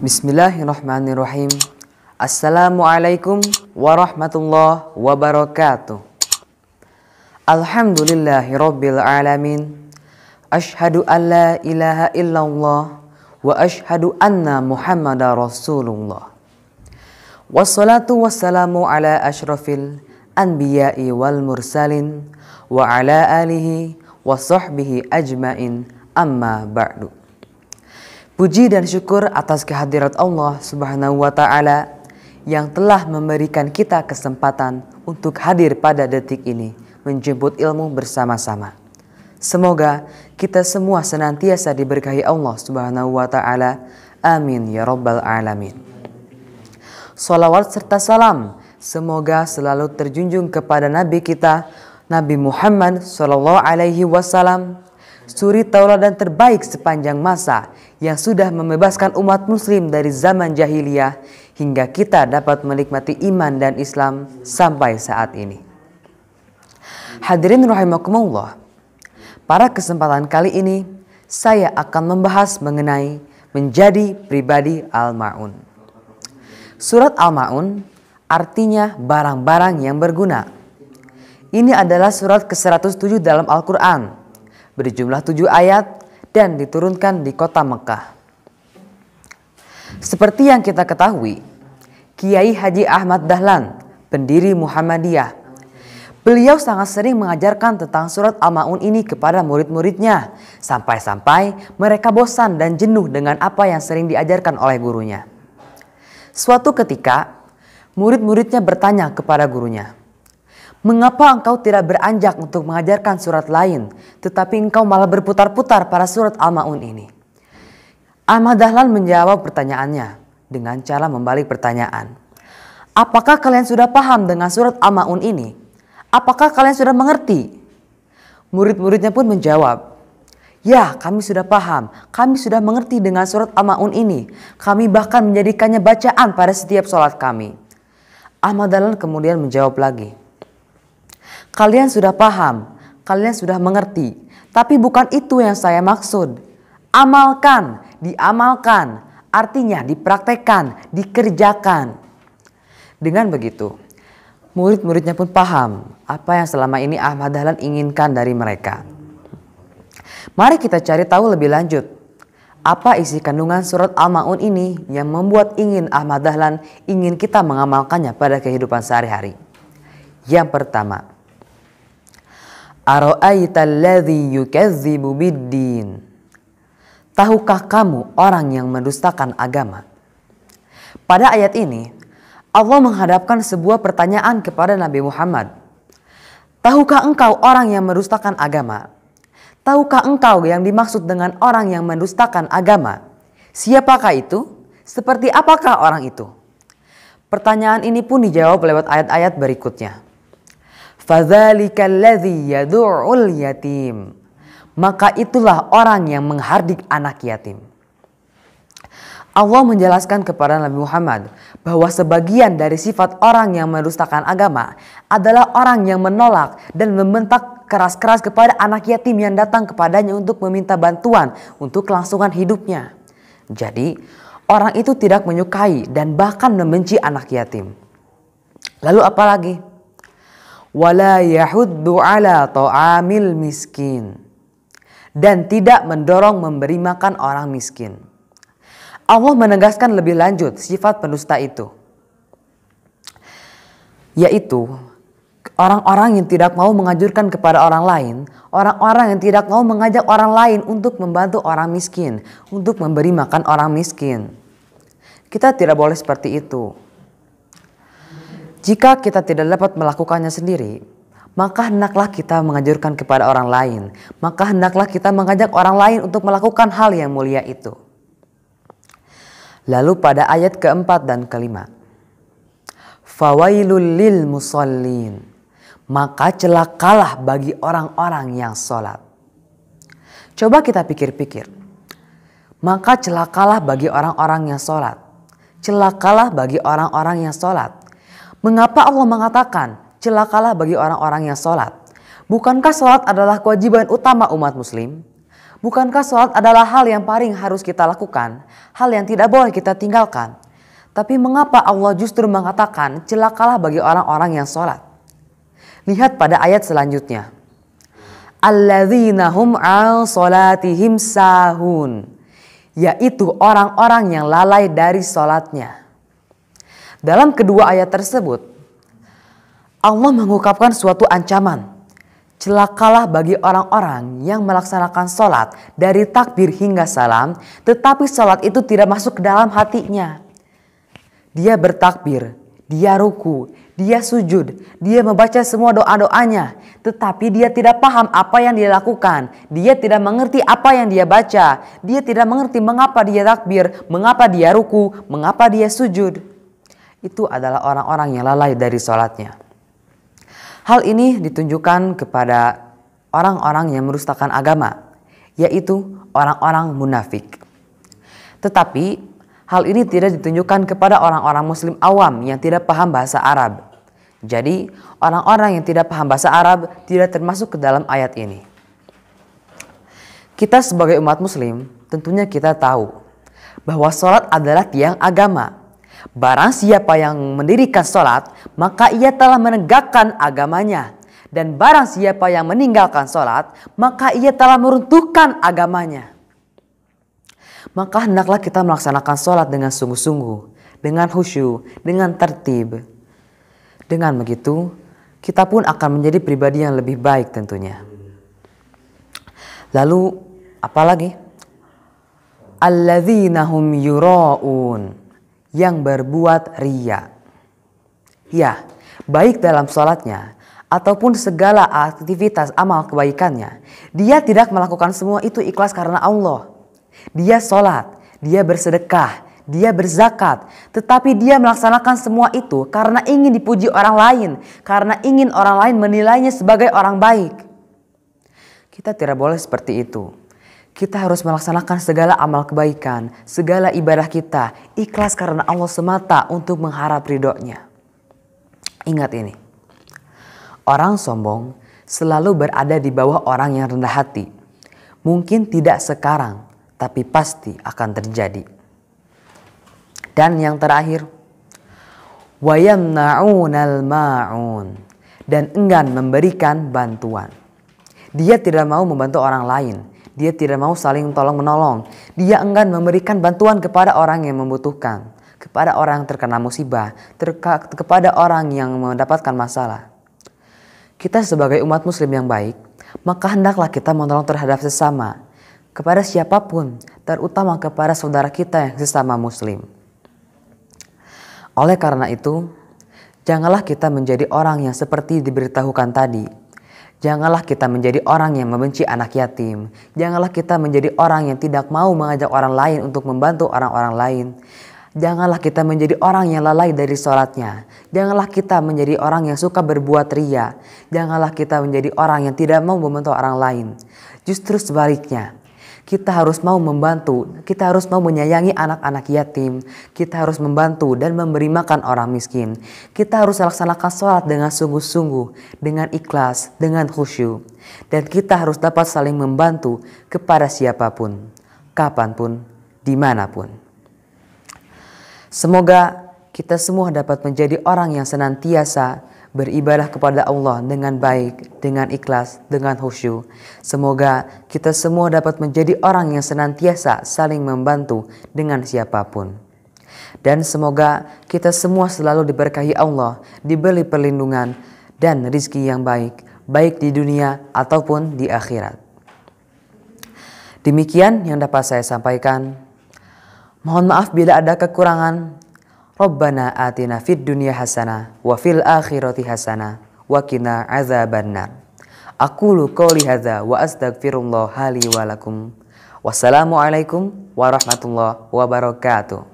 Bismillahirrahmanirrahim. Assalamualaikum warahmatullahi wabarakatuh. Alhamdulillahirabbil alamin. Asyhadu an la ilaha illallah wa asyhadu anna Muhammadar Rasulullah. Wassalatu wassalamu ala asyrafil anbiya'i wal mursalin wa ala alihi wa sahbihi ajmain, amma ba'du. Puji dan syukur atas kehadirat Allah Subhanahu wa ta'ala yang telah memberikan kita kesempatan untuk hadir pada detik ini menjemput ilmu bersama-sama. Semoga kita semua senantiasa diberkahi Allah Subhanahu wa ta'ala. Amin ya rabbal alamin. Salawat serta salam semoga selalu terjunjung kepada Nabi kita, Nabi Muhammad sallallahu alaihi wasallam, suri tauladan terbaik sepanjang masa yang sudah membebaskan umat muslim dari zaman jahiliyah hingga kita dapat menikmati iman dan Islam sampai saat ini. Hadirin rahimakumullah, pada kesempatan kali ini saya akan membahas mengenai menjadi pribadi Al-Ma'un. Surat Al-Ma'un artinya barang-barang yang berguna. Ini adalah surat ke-107 dalam Al-Quran, berjumlah 7 ayat dan diturunkan di kota Mekah. Seperti yang kita ketahui, Kiai Haji Ahmad Dahlan, pendiri Muhammadiyah, beliau sangat sering mengajarkan tentang surat Al-Ma'un ini kepada murid-muridnya, sampai-sampai mereka bosan dan jenuh dengan apa yang sering diajarkan oleh gurunya. Suatu ketika, murid-muridnya bertanya kepada gurunya, "Mengapa engkau tidak beranjak untuk mengajarkan surat lain, tetapi engkau malah berputar-putar pada surat Al-Ma'un ini?" Ahmad Dahlan menjawab pertanyaannya dengan cara membalik pertanyaan. "Apakah kalian sudah paham dengan surat Al-Ma'un ini? Apakah kalian sudah mengerti?" Murid-muridnya pun menjawab, "Ya, kami sudah paham. Kami sudah mengerti dengan surat Al-Ma'un ini. Kami bahkan menjadikannya bacaan pada setiap sholat kami." Ahmad Dahlan kemudian menjawab lagi, "Kalian sudah paham, kalian sudah mengerti, tapi bukan itu yang saya maksud. Amalkan, diamalkan, artinya dipraktekkan, dikerjakan." Dengan begitu, murid-muridnya pun paham apa yang selama ini Ahmad Dahlan inginkan dari mereka. Mari kita cari tahu lebih lanjut, apa isi kandungan surat Al-Ma'un ini yang membuat Ahmad Dahlan ingin kita mengamalkannya pada kehidupan sehari-hari. Yang pertama, Ara'aital ladzi yukadzibu biddin. Tahukah kamu orang yang mendustakan agama? Pada ayat ini, Allah menghadapkan sebuah pertanyaan kepada Nabi Muhammad. Tahukah engkau orang yang mendustakan agama? Tahukah engkau yang dimaksud dengan orang yang mendustakan agama? Siapakah itu? Seperti apakah orang itu? Pertanyaan ini pun dijawab lewat ayat-ayat berikutnya. Fadzalikal ladzi yad'ul yatim. Maka itulah orang yang menghardik anak yatim. Allah menjelaskan kepada Nabi Muhammad bahwa sebagian dari sifat orang yang mendustakan agama adalah orang yang menolak dan membentak keras-keras kepada anak yatim yang datang kepadanya untuk meminta bantuan untuk kelangsungan hidupnya. Jadi, orang itu tidak menyukai dan bahkan membenci anak yatim. Lalu apa lagi? Wala yahuddu ala ta'amil miskin. Dan tidak mendorong memberi makan orang miskin. Allah menegaskan lebih lanjut sifat pendusta itu, yaitu orang-orang yang tidak mau menganjurkan kepada orang lain, orang-orang yang tidak mau mengajak orang lain untuk membantu orang miskin, untuk memberi makan orang miskin. Kita tidak boleh seperti itu. Jika kita tidak dapat melakukannya sendiri, maka hendaklah kita menganjurkan kepada orang lain. Maka hendaklah kita mengajak orang lain untuk melakukan hal yang mulia itu. Lalu pada ayat keempat dan kelima, fawailul lil musallin. Maka celakalah bagi orang-orang yang sholat. Coba kita pikir-pikir. Maka celakalah bagi orang-orang yang sholat. Celakalah bagi orang-orang yang sholat. Mengapa Allah mengatakan celakalah bagi orang-orang yang sholat? Bukankah sholat adalah kewajiban utama umat muslim? Bukankah sholat adalah hal yang paling harus kita lakukan, hal yang tidak boleh kita tinggalkan? Tapi mengapa Allah justru mengatakan celakalah bagi orang-orang yang sholat? Lihat pada ayat selanjutnya. Alladzina hum 'an sholatihim sahun, yaitu orang-orang yang lalai dari sholatnya. Dalam kedua ayat tersebut, Allah mengungkapkan suatu ancaman. Celakalah bagi orang-orang yang melaksanakan sholat dari takbir hingga salam, tetapi sholat itu tidak masuk ke dalam hatinya. Dia bertakbir, dia ruku, dia sujud, dia membaca semua doa-doanya, tetapi dia tidak paham apa yang dia lakukan. Dia tidak mengerti apa yang dia baca. Dia tidak mengerti mengapa dia takbir, mengapa dia ruku, mengapa dia sujud. Itu adalah orang-orang yang lalai dari sholatnya. Hal ini ditunjukkan kepada orang-orang yang merustakan agama, yaitu orang-orang munafik. Tetapi hal ini tidak ditunjukkan kepada orang-orang muslim awam yang tidak paham bahasa Arab. Jadi orang-orang yang tidak paham bahasa Arab tidak termasuk ke dalam ayat ini. Kita sebagai umat muslim tentunya kita tahu bahwa sholat adalah tiang agama. Barang siapa yang mendirikan sholat, maka ia telah menegakkan agamanya. Dan barang siapa yang meninggalkan sholat, maka ia telah meruntuhkan agamanya. Maka hendaklah kita melaksanakan sholat dengan sungguh-sungguh, dengan khusyuk, dengan tertib. Dengan begitu, kita pun akan menjadi pribadi yang lebih baik tentunya. Lalu, apalagi? Alladzina hum yura'un, yang berbuat riya. Ya, baik dalam sholatnya ataupun segala aktivitas amal kebaikannya, dia tidak melakukan semua itu ikhlas karena Allah. Dia sholat, dia bersedekah, dia berzakat, tetapi dia melaksanakan semua itu karena ingin dipuji orang lain, karena ingin orang lain menilainya sebagai orang baik. Kita tidak boleh seperti itu. Kita harus melaksanakan segala amal kebaikan, segala ibadah kita, ikhlas karena Allah semata untuk mengharap ridhonya. Ingat ini, orang sombong selalu berada di bawah orang yang rendah hati. Mungkin tidak sekarang, tapi pasti akan terjadi. Dan yang terakhir, wayamna'unal ma'un, dan enggan memberikan bantuan. Dia tidak mau membantu orang lain. Dia tidak mau saling tolong-menolong. Dia enggan memberikan bantuan kepada orang yang membutuhkan, kepada orang yang terkena musibah, kepada orang yang mendapatkan masalah. Kita sebagai umat muslim yang baik, maka hendaklah kita menolong terhadap sesama, kepada siapapun, terutama kepada saudara kita yang sesama muslim. Oleh karena itu, janganlah kita menjadi orang yang seperti diberitahukan tadi. Janganlah kita menjadi orang yang membenci anak yatim. Janganlah kita menjadi orang yang tidak mau mengajak orang lain untuk membantu orang-orang lain. Janganlah kita menjadi orang yang lalai dari sholatnya. Janganlah kita menjadi orang yang suka berbuat riya. Janganlah kita menjadi orang yang tidak mau membantu orang lain. Justru sebaliknya, kita harus mau membantu, kita harus mau menyayangi anak-anak yatim, kita harus membantu dan memberi makan orang miskin. Kita harus laksanakan sholat dengan sungguh-sungguh, dengan ikhlas, dengan khusyuk. Dan kita harus dapat saling membantu kepada siapapun, kapanpun, dimanapun. Semoga kita semua dapat menjadi orang yang senantiasa beribadah kepada Allah dengan baik, dengan ikhlas, dengan khusyuk. Semoga kita semua dapat menjadi orang yang senantiasa saling membantu dengan siapapun. Dan semoga kita semua selalu diberkahi Allah, diberi perlindungan dan rizki yang baik, baik di dunia ataupun di akhirat. Demikian yang dapat saya sampaikan. Mohon maaf bila ada kekurangan. Rabbana atina fid dunya hasanah wa fil akhirati hasanah wa qina azabannar. Aqulu qouli hadza wa astaghfirullah li wa lakum. Wassalamualaikum warahmatullahi wabarakatuh.